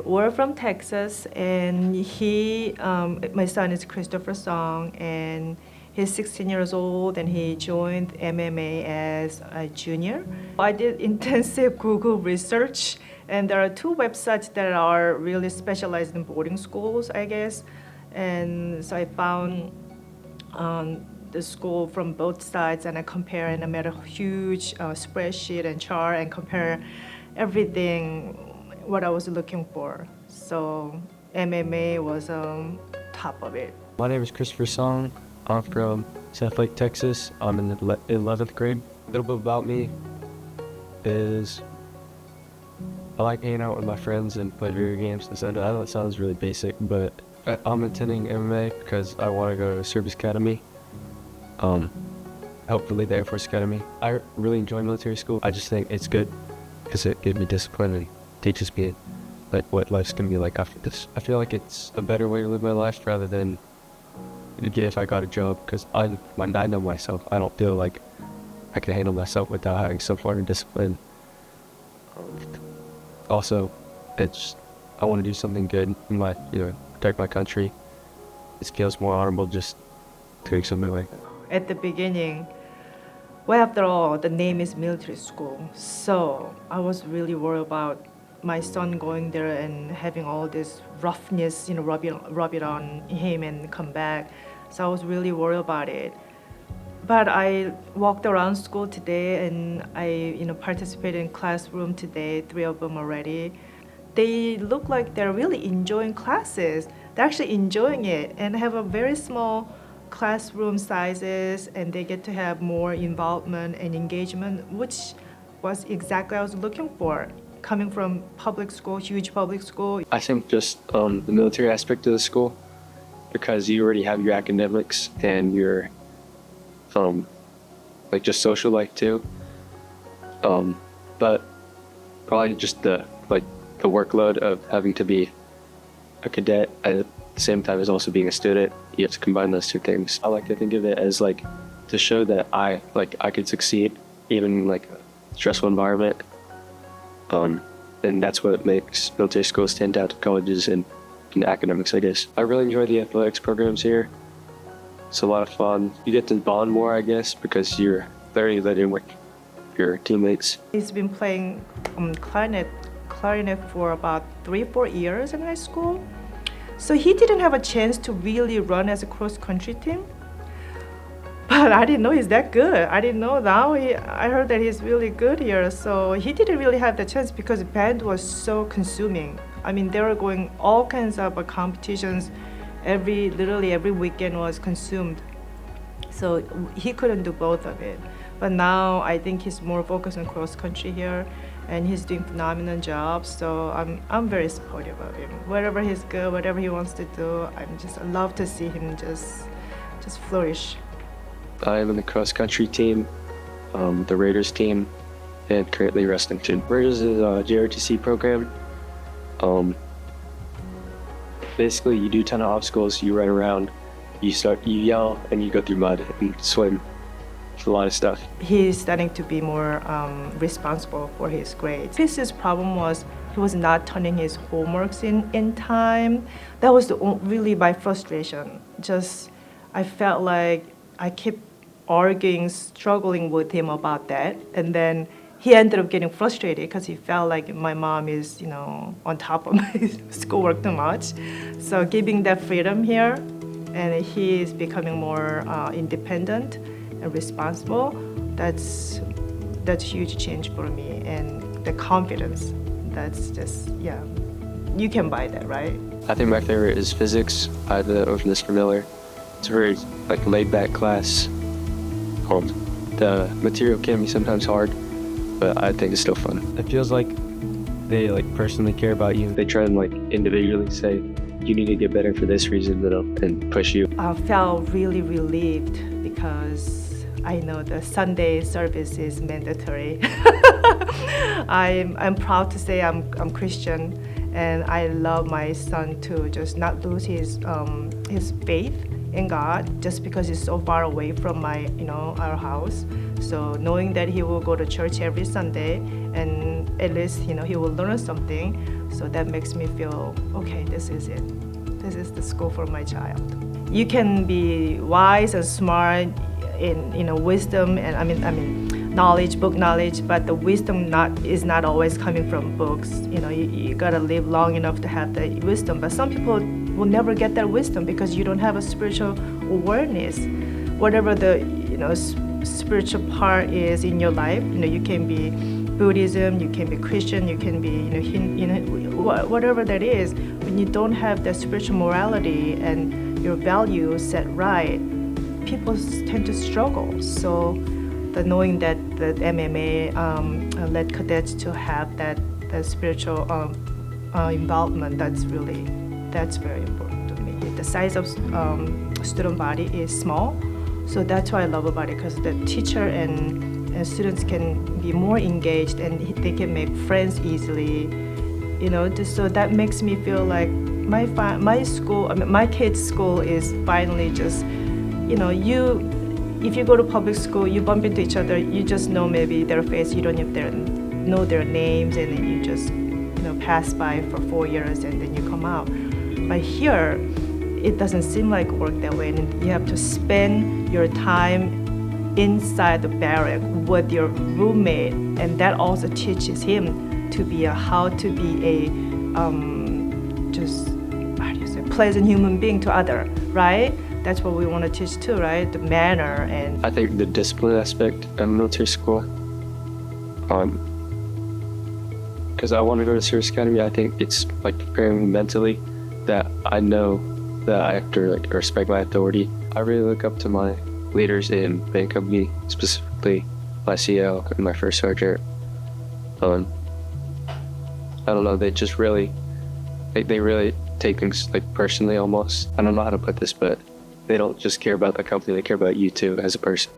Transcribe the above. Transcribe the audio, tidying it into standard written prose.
We're from Texas, and my son is Christopher Song, and he's 16 years old, and he joined MMA as a junior. I did intensive Google research, and there are two websites that are really specialized in boarding schools, I guess. And so I found the school from both sides, and I compare, and I made a huge spreadsheet and chart and compare everything what I was looking for. So MMA was top of it. My name is Christopher Song. I'm from South Lake, Texas. I'm in the 11th grade. A little bit about me is I like hanging out with my friends and play video games. I know it sounds really basic, but I'm attending MMA because I want to go to Service Academy. Hopefully the Air Force Academy. I really enjoy military school. I just think it's good because it gives me discipline and teaches me like what life's gonna be like after this. I feel like it's a better way to live my life rather than if I got a job, because I know myself. I don't feel like I can handle myself without having some sort of discipline. Also, I want to do something good in life, protect my country. It feels more honorable just doing something like that. At the beginning, well, after all, the name is military school, so I was really worried about my son going there and having all this roughness, rub it on him and come back. So I was really worried about it. But I walked around school today, and I, participated in classroom today, 3 of them already. They look like they're really enjoying classes. They're actually enjoying it and have a very small classroom sizes, and they get to have more involvement and engagement, which was exactly what I was looking for. Coming from public school, huge public school. I think just the military aspect of the school, because you already have your academics and your just social life too. But probably just the workload of having to be a cadet at the same time as also being a student. You have to combine those two things. I like to think of it as to show that I could succeed even in a stressful environment. And that's what makes military schools stand out to colleges and academics, I guess. I really enjoy the athletics programs here. It's a lot of fun. You get to bond more, I guess, because you're very living with your teammates. He's been playing clarinet for about 3-4 years in high school. So he didn't have a chance to really run as a cross-country team. But I didn't know he's that good. I didn't know now. I heard that he's really good here. So he didn't really have the chance because band was so consuming. I mean, they were going all kinds of competitions. Literally every weekend was consumed. So he couldn't do both of it. But now I think he's more focused on cross country here, and he's doing phenomenal job. So I'm very supportive of him. Wherever he's good, whatever he wants to do, I love to see him just flourish. I'm in the cross-country team, the Raiders team, and currently wrestling team. Raiders is a JROTC program. Basically, you do a ton of obstacles, you run around, you yell, and you go through mud and swim. It's a lot of stuff. He's starting to be more responsible for his grades. His problem was he was not turning his homeworks in time. That was really my frustration. I felt like I kept arguing, struggling with him about that, and then he ended up getting frustrated because he felt like my mom is, on top of my schoolwork too much. So giving that freedom here, and he is becoming more independent and responsible. That's a huge change for me, and the confidence. That's just you can buy that, right? I think my favorite is physics. I have it over Mr. Miller. It's a very laid-back class. The material can be sometimes hard, but I think it's still fun. It feels like they personally care about you. They try and individually say, you need to get better for this reason, and push you. I felt really relieved because I know the Sunday service is mandatory. I'm proud to say I'm Christian, and I love my son to just not lose his faith in God just because he's so far away from our house. So knowing that he will go to church every Sunday and at least he will learn something, so that makes me feel okay. This is it. This is the school for my child. You can be wise and smart in wisdom and I mean knowledge, book knowledge, but the wisdom is not always coming from books. You gotta live long enough to have the wisdom. But some people will never get that wisdom because you don't have a spiritual awareness. Whatever the spiritual part is in your life, you can be Buddhism, you can be Christian, you can be whatever that is. When you don't have that spiritual morality and your values set right, people tend to struggle. So the knowing that the MMA led cadets to have that spiritual involvement, that's very important to me. The size of student body is small, so that's what I love about it, because the teacher and students can be more engaged and they can make friends easily. So that makes me feel like my school, my kids' school is finally just, if you go to public school, you bump into each other, you just know maybe their face, you don't even know their names, and then you just pass by for 4 years and then you come out. But here, it doesn't seem like work that way, and you have to spend your time inside the barrack with your roommate, and that also teaches him to be how to be a pleasant human being to other, right? That's what we want to teach too, right? The manner and I think the discipline aspect of military school, because I want to go to service academy, I think it's like preparing me mentally that I know that I have to respect my authority. I really look up to my leaders in band company, specifically my CL and my first sergeant. I don't know, they just really, they really take things personally almost. I don't know how to put this, but they don't just care about the company, they care about you too as a person.